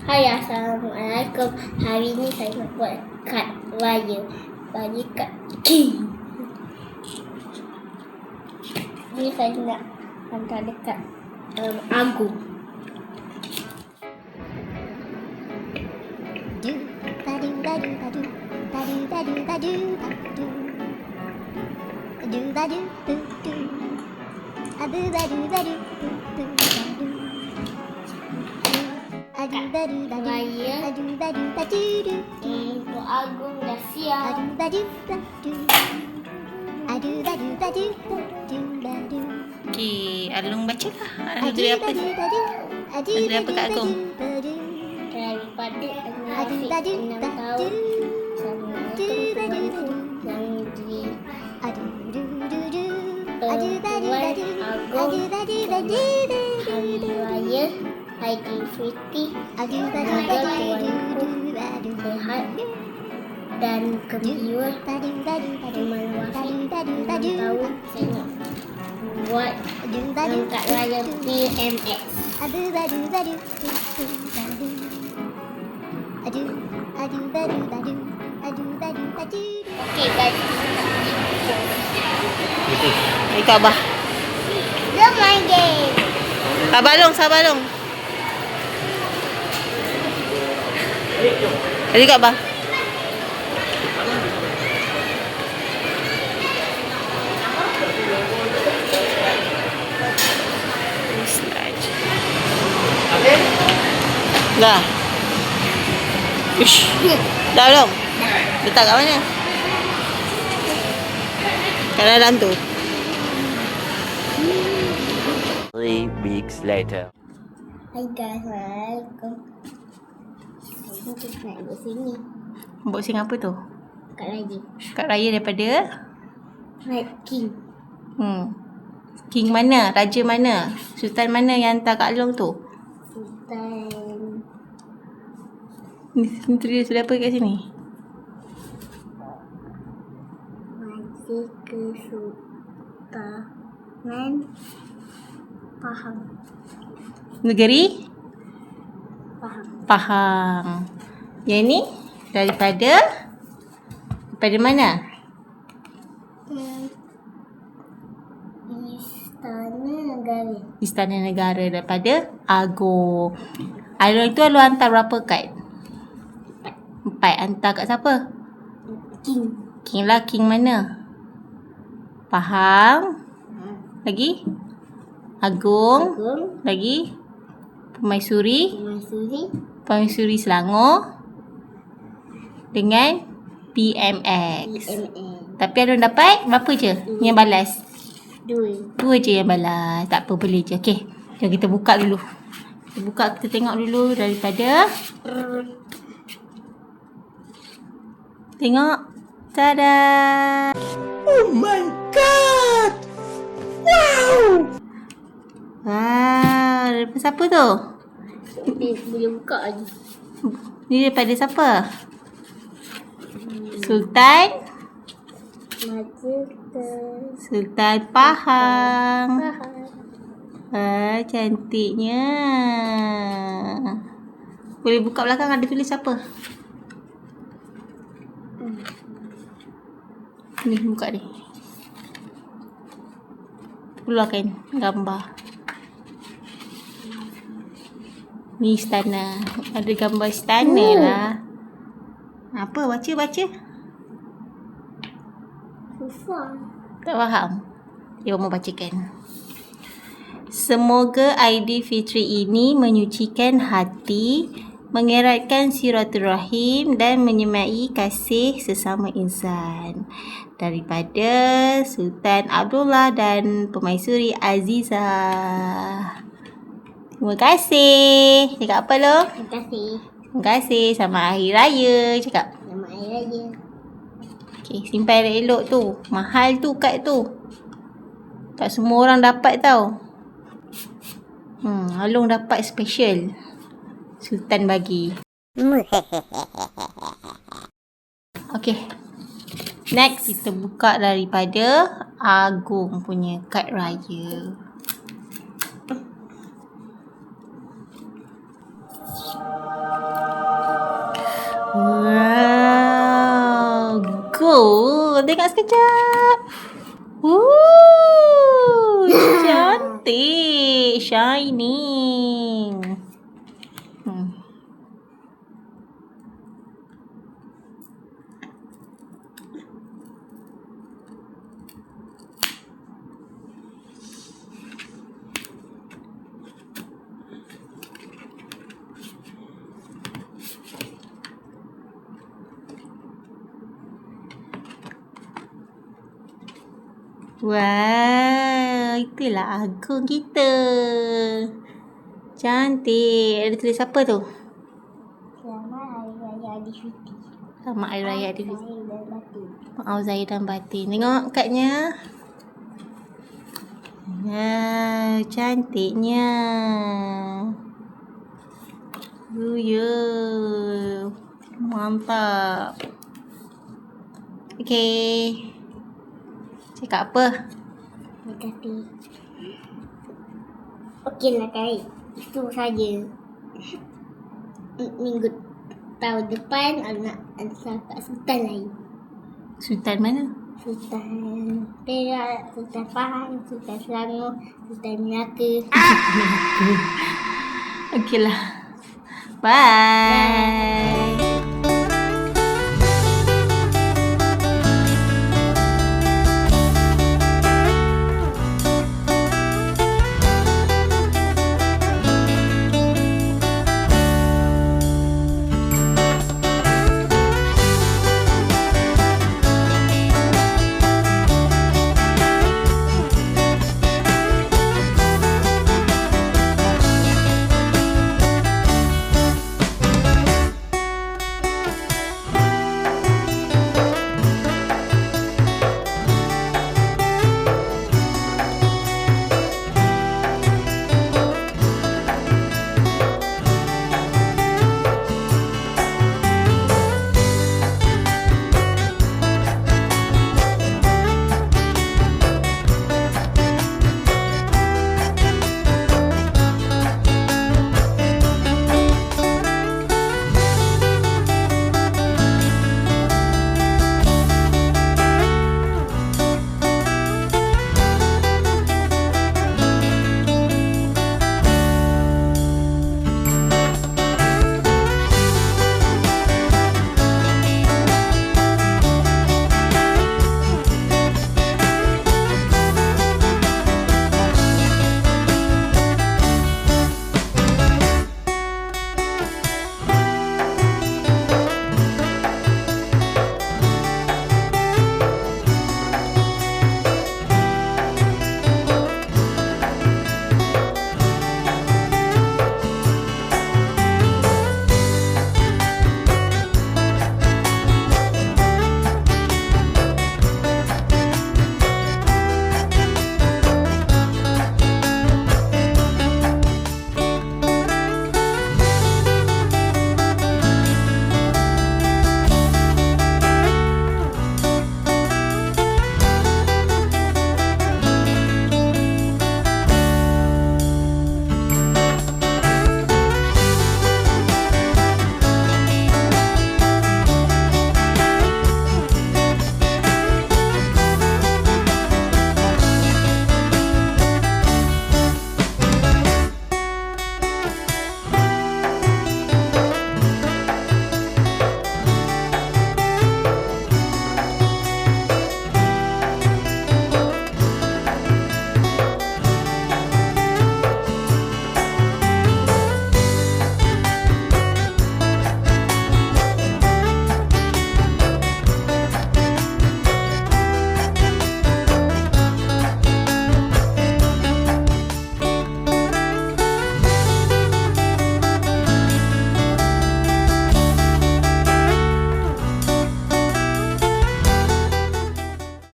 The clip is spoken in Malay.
Hai, Assalamualaikum. Hari ni saya nak buat kad raya. Bagi kad King. Ni saya nak hantar dekat Agung. Raya untuk Agung dah siap. Okey, Alung bacalah. Alung dari apa ni? Dari apa Kak Agong? Daripada Nafi 6 tahun. Assalamualaikum yang Perempuan Agung. Hari Raya Aidilfitri. Semoga tuanku sehat dan gembira. Teman Wafi 6 tahun. Saya nak buat angkat raya BMX. Okey guys. Ikut Abah. Jom main game. Sabar Long. Tadi kat Abah. Dah. Ish. Dah belum? Letak kat mana? Kat dalam tu. 3 weeks later. Hai guys, Assalamualaikum. Saya nak duduk sini. Unboxing apa tu? Kat raya. Kad raya daripada King. King mana? Raja mana? Sultan mana yang hantar Kak Long tu? Sultan. Ni tulis apa kat sini? Majlis Kesultanan Pahang. Negeri? Pahang. Pahang. Yang ni daripada mana? Istana Negara. Istana Negara daripada Agong. Alung tu Alung hantar berapa kad? 4. Hantar kat siapa? King. King lah. King mana? Pahang. Lagi? Agong. Lagi? Permaisuri. Permaisuri Selangor. Dengan BMX. Tapi Alung dapat berapa je yang balas? 2 je yang balas. Tak apa, boleh je. Okey. Jom kita buka dulu. Kita tengok dulu daripada. Tengok. Tada! Oh my god! Wow! Wow, daripada siapa tu? Boleh buka lagi. Ni daripada siapa? Sultan? Sultan Pahang. Cantiknya. Boleh buka belakang, ada tulis apa? Ni buka ni. Keluarkan gambar. Ni istana. Ada gambar istana lah. Apa? Baca. Susah. Tak faham? Dia mau bacakan. Semoga Aidilfitri ini menyucikan hati, mengeratkan silaturahim dan menyemai kasih sesama insan. Daripada Sultan Abdullah dan Permaisuri Azizah. Terima kasih. Cakap apa lo? Terima kasih. Selamat Hari Raya. Cakap. Selamat Hari Raya. Okay, simpan elok tu. Mahal tu kad tu. Tak semua orang dapat tau. Alung dapat special. Sultan bagi. Okay. Next, kita buka daripada Agung punya kad raya. Wow. Go. Tengok sekejap. Cantik. Shining. Wow, itulah agung kita. Cantik. Ada tulis apa tu? Selamat Hari Raya Aidilfitri. Selamat Hari Raya Aidilfitri. Zahir dan batin. Maaf zahir dan batin. Tengok kadnya. Nah, cantiknya. Mantap. Okay. Cakap apa? Terima kasih. Okeylah Kak. Itu saja. Minggu tahun depan nak dapat sultan lain. Sultan mana? Sultan Perak, Sultan Pahang, Sultan Selangor, Sultan Melaka. Okeylah. Bye.